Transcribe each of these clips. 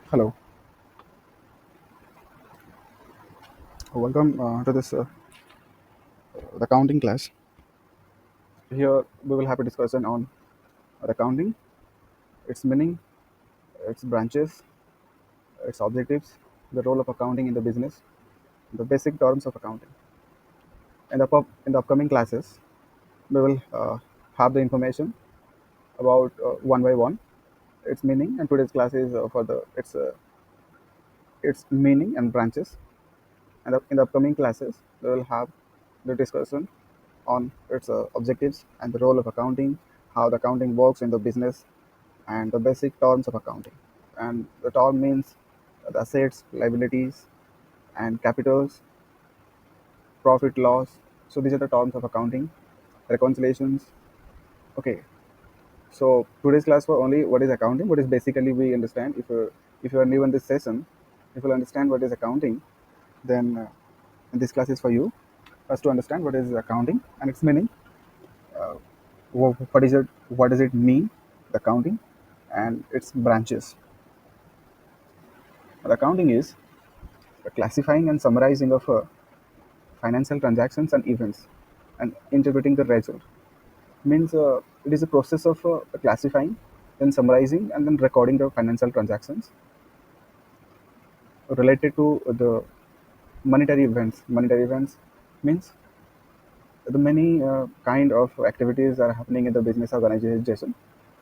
Hello, welcome to this the accounting class. Here we will have a discussion on accounting, its meaning, its branches, its objectives, the role of accounting in the business, the basic terms of accounting. In the upcoming classes, we will have the information about one by one its meaning, and today's class is for the its meaning and branches. And in the upcoming classes, we will have the discussion on its objectives and the role of accounting, how the accounting works in the business, and the basic terms of accounting. And the term means the assets, liabilities, and capitals, profit, loss. So these are the terms of accounting, reconciliations. Okay. So today's class for only what is accounting. What is basically we understand. If you are new in this session, if you understand what is accounting, then this class is for you. First to understand what is accounting and its meaning. What is it? What does it mean? The accounting and its branches. The accounting is the classifying and summarizing of financial transactions and events and interpreting the result. Means it is a process of classifying, then summarizing, and then recording the financial transactions related to the monetary events. Monetary events means the many kind of activities are happening in the business organization.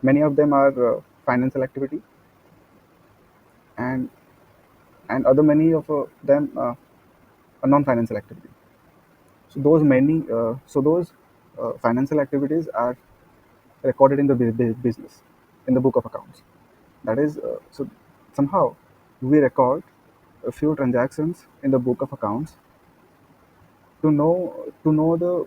Many of them are financial activity, and other many of them are non-financial activity. So those financial activities are recorded in the business, in the book of accounts. That is, so somehow we record a few transactions in the book of accounts to know the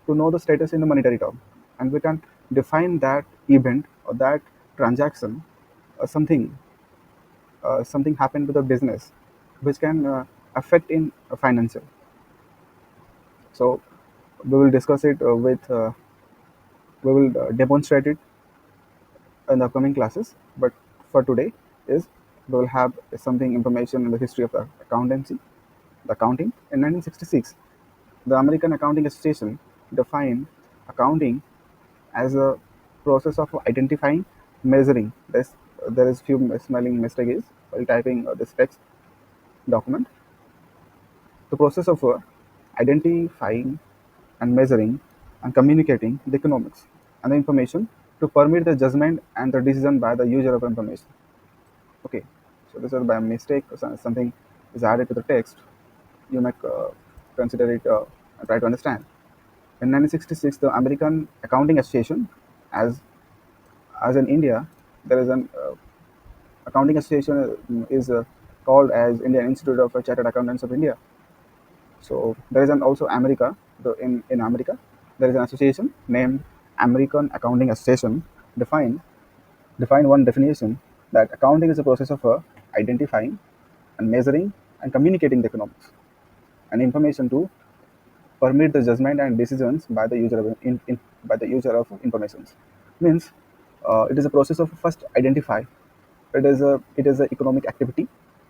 to know the status in the monetary term, and we can define that event or that transaction, something something happened to the business which can affect in financial. So we will discuss it we will demonstrate it in the upcoming classes. But for today is we will have something information in the history of the accountancy, the accounting. In 1966, the American Accounting Association defined accounting as a process of identifying, measuring. There is few spelling mistakes while typing this text document. The process of identifying and measuring and communicating the economics and the information to permit the judgment and the decision by the user of information. Okay, so this is by mistake something is added to the text. You might consider it and try to understand. In 1966, the American Accounting Association, as in India, there is an accounting association is called as Indian Institute of Chartered Accountants of India. So there is an also America. In America, there is an association named American Accounting Association. Define define one definition that accounting is a process of identifying and measuring and communicating the economics and information to permit the judgment and decisions by the user of by the user of information. Means it is a process of first identify. It is a economic activity,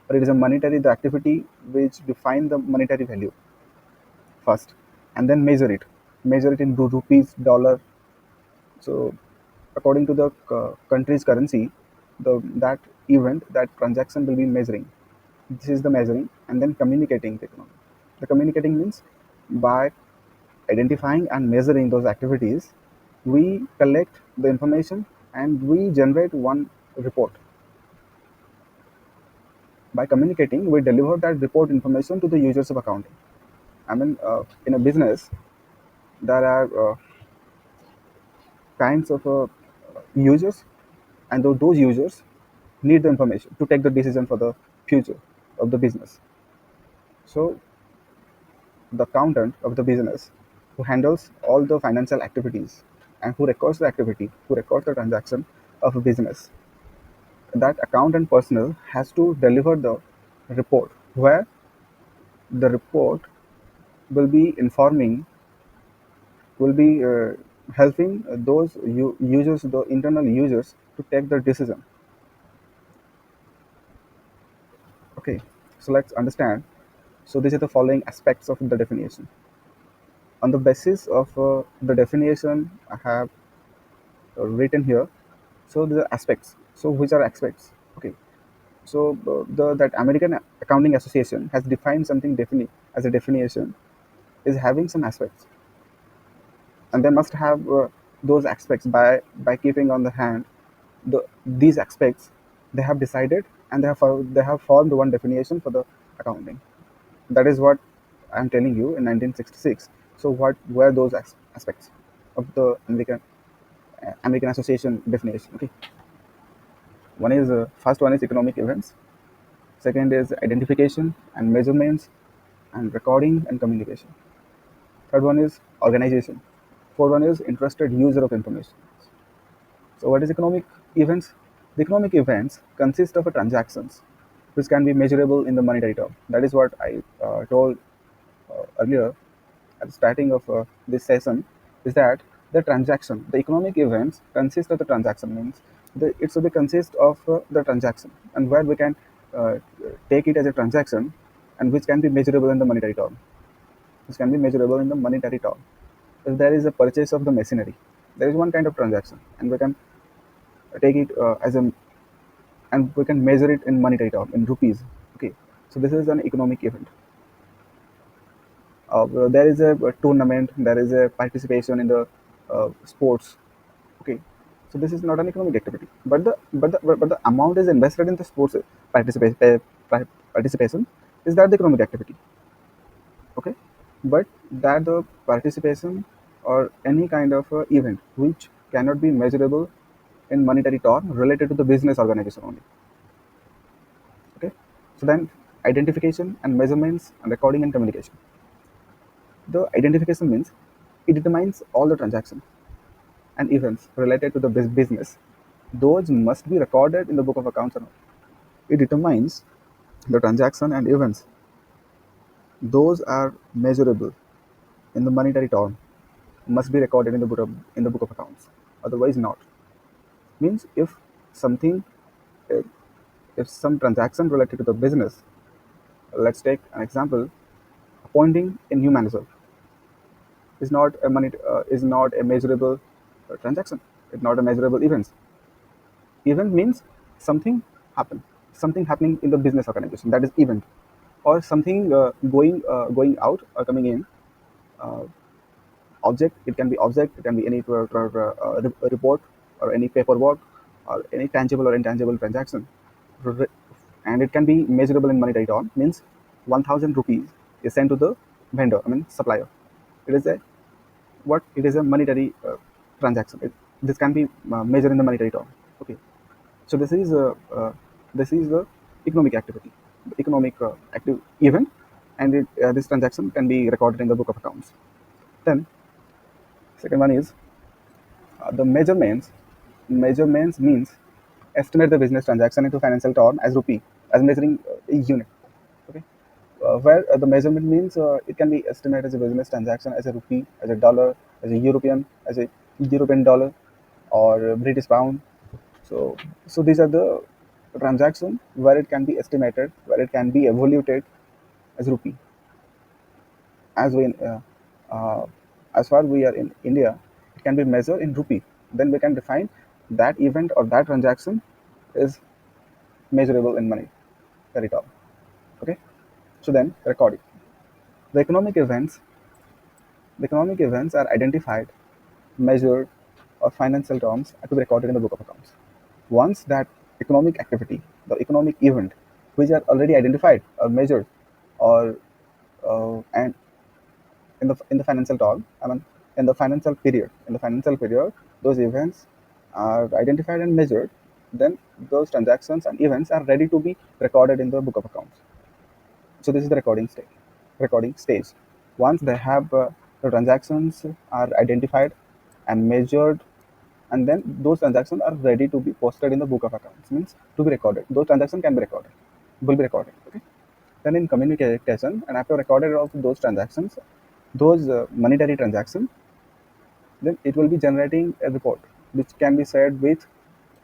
or it is a monetary the activity which define the monetary value first, and then measure it in rupees, dollar. So according to the country's currency, that event, that transaction will be measuring. This is the measuring, and then communicating the economy. The communicating means by identifying and measuring those activities, we collect the information and we generate one report. By communicating, we deliver that report information to the users of accounting. I mean, in a business, there are kinds of users, and those users need the information to take the decision for the future of the business. So the accountant of the business, who handles all the financial activities and who records the activity, who records the transaction of a business, that accountant personnel has to deliver the report, where the report will be informing, will be helping those users, the internal users, to take the decision. Okay, so let's understand. So these are the following aspects of the definition. On the basis of the definition I have written here, so the aspects. So which are aspects? Okay, so the that American Accounting Association has defined something definite as a definition is having some aspects, and they must have those aspects by keeping on the hand these aspects. They have decided and they have formed one definition for the accounting. That is what I'm telling you in 1966. So what were those aspects of the American Association definition? Okay, one is first one is economic events. Second is identification and measurements and recording and communication. Third one is organization. Fourth one is interested user of information. So what is economic events? The economic events consist of a transactions which can be measurable in the monetary term. That is what I told earlier at the starting of this session, is that the economic events consist of the transaction, means it should be consist of the transaction, and where we can uh, take it as a transaction, and which can be measurable in the monetary term. Which can be measurable in the monetary term. If there is a purchase of the machinery, there is one kind of transaction, and we can take it as a and we can measure it in monetary term in rupees. Okay, so this is an economic event. There is a tournament, there is a participation in the sports. Okay, so this is not an economic activity, but the amount is invested in the sports participation. Participation is that the economic activity. Okay, but that the participation or any kind of event which cannot be measurable in monetary term related to the business organization only. Okay, so then identification and measurements and recording and communication. The identification means it determines all the transactions and events related to the business. Those must be recorded in the book of accounts. It determines the transaction and events. Those are measurable in the monetary term must be recorded in in the book of accounts. Otherwise, not. Means something, if, if some transaction related to the business, let's take an example, appointing a new manager is not a measurable transaction. It's not a measurable event. Event means something happen, something happening in the business organization. That is event, or something going out or coming in. Uh, Object. It can be object. It can be any report or any paperwork or any tangible or intangible transaction, and it can be measurable in monetary term. Means 1,000 rupees is sent to the vendor. I mean supplier. It is a what? It is a monetary transaction. This can be measured in the monetary term. Okay. So this is the economic activity, the economic active event, and this transaction can be recorded in the book of accounts. Then second one is the measurements. Measurements means estimate the business transaction into financial term as rupee as measuring a unit. Okay, where the measurement means it can be estimated as a business transaction as a rupee, as a dollar, as a European dollar, or British pound. So, so these are the transactions where it can be estimated, where it can be evaluated as rupee. As we uh, as far we are in India, it can be measured in rupee. Then we can define that event or that transaction is measurable in money. Very top. Okay. So then recording. The economic events, the economic events are identified, measured, or financial terms to be recorded in the book of accounts. Once that economic activity, the economic event, which are already identified or measured, or and in the financial term, I mean in the financial period, those events are identified and measured. Then those transactions and events are ready to be recorded in the book of accounts. So this is the recording stage. Recording stage. Once they have the transactions are identified and measured, and then those transactions are ready to be posted in the book of accounts. Means to be recorded. Those transactions can be recorded, will be recorded. Okay. Then in communication, and after recorded of those transactions, those monetary transactions, then it will be generating a report which can be shared with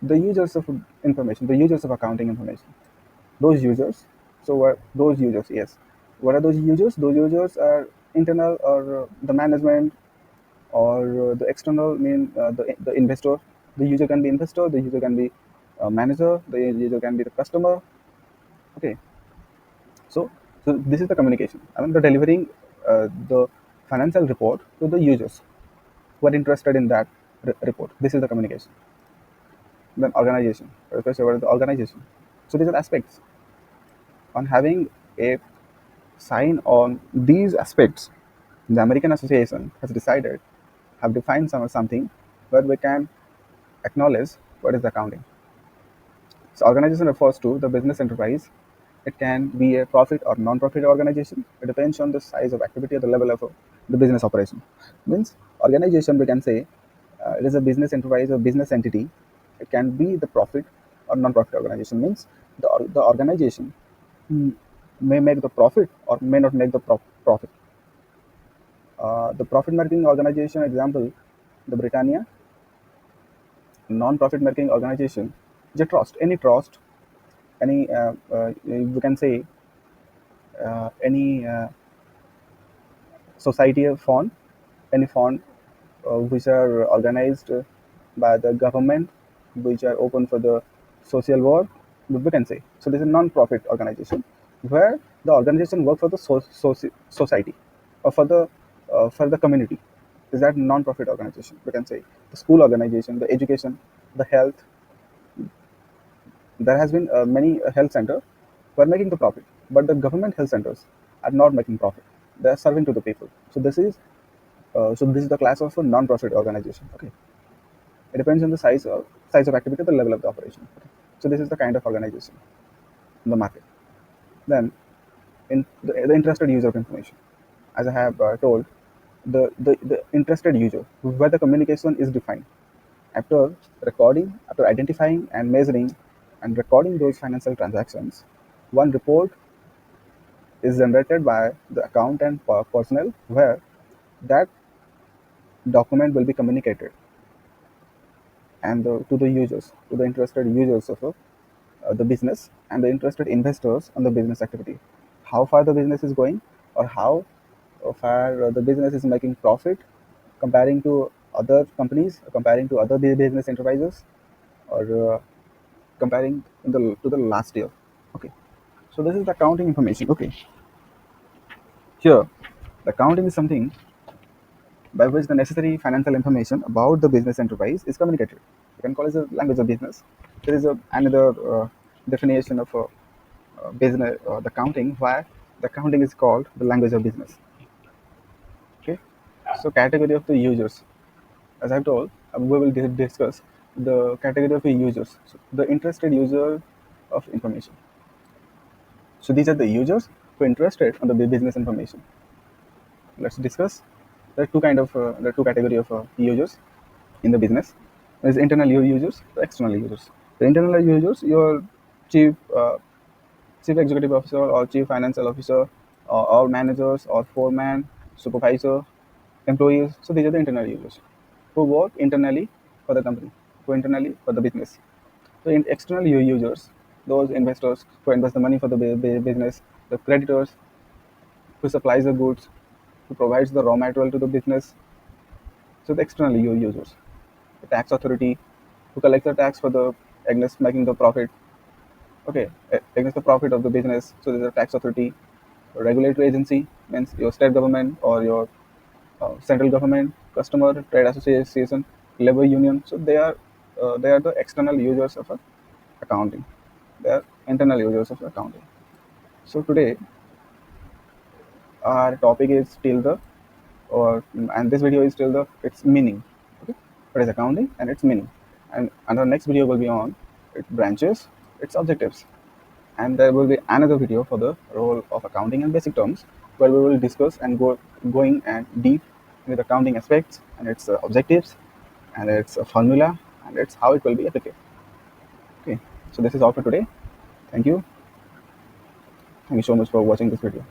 the users of information, the users of accounting information. Those users So what those users? Yes. What are those users? Those users are internal or the management or the external mean the investor. The user can be investor. The user can be manager. The user can be the customer. Okay. So so this is the communication. I mean the delivering the financial report to the users who are interested in that report. This is the communication. Then organization. First, what is the organization? So these are aspects on having a sign on these aspects. The American Association has decided, have defined something where we can acknowledge what is accounting. So organization refers to the business enterprise. It can be a profit or non-profit organization. It depends on the size of activity at the level of the business operation. Means organization we can say it is a business enterprise or business entity. It can be the profit or non-profit organization. Means the organization mm, may make the profit or may not make the profit. The profit making organization example, the Britannia, non-profit making organization, is a trust. Any trust, any we can say any society of fund, any fund which are organized by the government, which are open for the social work, we can say. So this is a non-profit organization where the organization work for the society or for the community. Is that non-profit organization? We can say the school organization, the education, the health. There has been many health centers who are making the profit, but the government health centers are not making profit. They are serving to the people. So this is the class of a non-profit organization. Okay, it depends on the size of activity, the level of the operation. Okay. So this is the kind of organization in the market. Then, in the interested user of information, as I have told, the interested user where the communication is defined after recording, after identifying and measuring and recording those financial transactions. One report is generated by the accountant personnel where that document will be communicated and to the users, to the interested users of the business and the interested investors on the business activity. How far the business is going, or how far the business is making profit comparing to other companies, comparing to other business enterprises, or comparing to the last year. Okay. So this is the accounting information. Okay. Here, the accounting is something by which the necessary financial information about the business enterprise is communicated. You can call it the language of business. There is another definition of business, the accounting, why the accounting is called the language of business. Okay, so category of the users, as I've told, we will discuss the category of the users. So the interested user of information. So these are the users who are interested on the business information. Let's discuss. There are two category of users in the business. There's internal users, the external users. The internal users, your chief chief executive officer or chief financial officer, or managers or foreman, supervisor, employees. So these are the internal users who work internally for the company, who internally for the business. So in external users, those investors who invest the money for the business, the creditors who supplies the goods, who provides the raw material to the business. So the external users, the tax authority who collects the tax for the against making the profit. Okay, against the profit of the business. So there's a tax authority, a regulatory agency means your state government or your central government, customer, trade association, labor union. So they are the external users of accounting. They are internal users of accounting. So today our topic is still the or and this video is still the its meaning. Okay, what is accounting and its meaning, and our next video will be on its branches, its objectives, and there will be another video for the role of accounting and basic terms where we will discuss and going and deep with accounting aspects and its objectives and its formula and its how it will be applicable. Okay, so this is all for today. Thank you so much for watching this video.